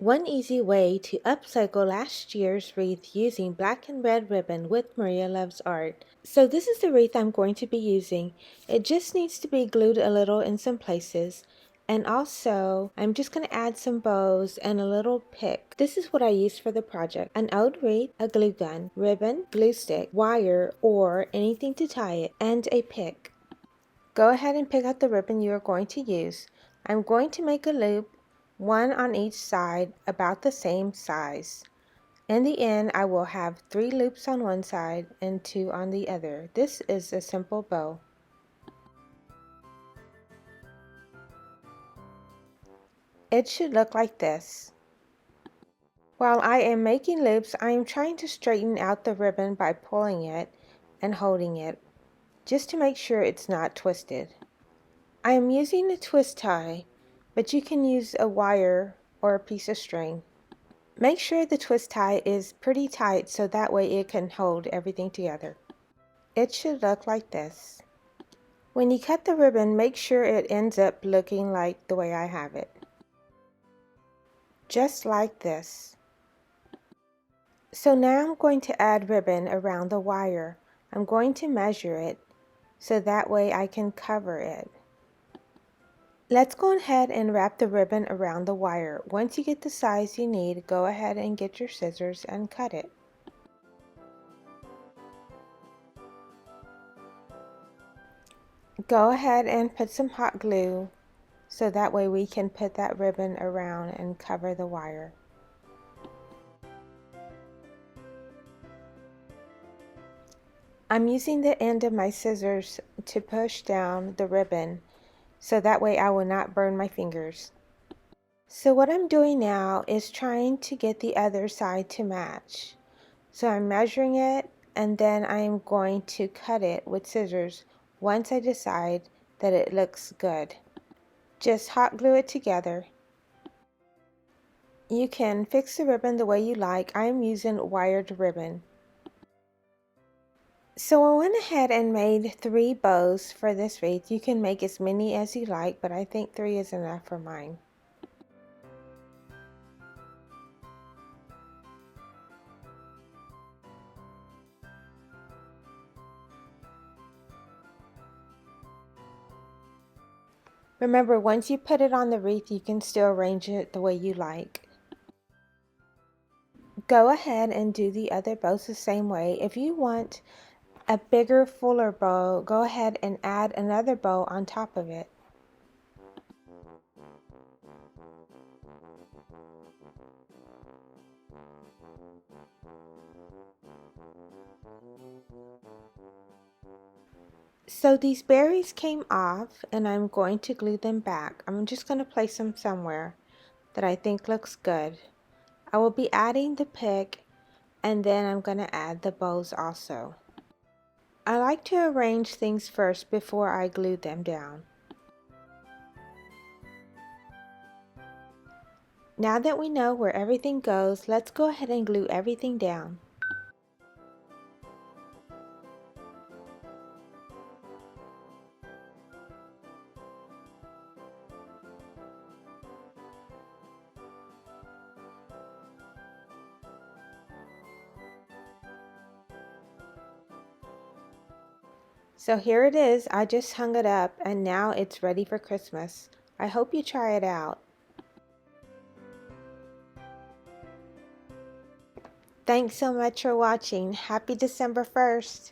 One easy way to upcycle last year's wreath using black and red ribbon with Maria Loves Art. So this is the wreath I'm going to be using. It just needs to be glued a little in some places. And also, I'm just going to add some bows and a little pick. This is what I used for the project. An old wreath, a glue gun, ribbon, glue stick, wire or anything to tie it, and a pick. Go ahead and pick out the ribbon you are going to use. I'm going to make a loop, one on each side about the same size. In the end, I will have 3 loops on one side and 2 on the other. This is a simple bow. It should look like this. While I am making loops, I am trying to straighten out the ribbon by pulling it and holding it, just to make sure it's not twisted. I am using a twist tie, but you can use a wire or a piece of string. Make sure the twist tie is pretty tight so that way it can hold everything together. It should look like this. When you cut the ribbon, make sure it ends up looking like the way I have it. Just like this. So now I'm going to add ribbon around the wire. I'm going to measure it so that way I can cover it. Let's go ahead and wrap the ribbon around the wire. Once you get the size you need, go ahead and get your scissors and cut it. Go ahead and put some hot glue so that way we can put that ribbon around and cover the wire. I'm using the end of my scissors to push down the ribbon so that way I will not burn my fingers. So what I'm doing now is trying to get the other side to match. So I'm measuring it and then I'm going to cut it with scissors once I decide that it looks good. Just hot glue it together. You can fix the ribbon the way you like. I'm using wired ribbon. So I went ahead and made 3 bows for this wreath. You can make as many as you like, but I think 3 is enough for mine. Remember, once you put it on the wreath, you can still arrange it the way you like. Go ahead and do the other bows the same way. If you want a bigger, fuller bow, go ahead and add another bow on top of it. So these berries came off and I'm going to glue them back. I'm just going to place them somewhere that I think looks good. I will be adding the pick and then I'm going to add the bows also. I like to arrange things first before I glue them down. Now that we know where everything goes, let's go ahead and glue everything down. So here it is. I just hung it up and now it's ready for Christmas. I hope you try it out. Thanks so much for watching. Happy December 1st.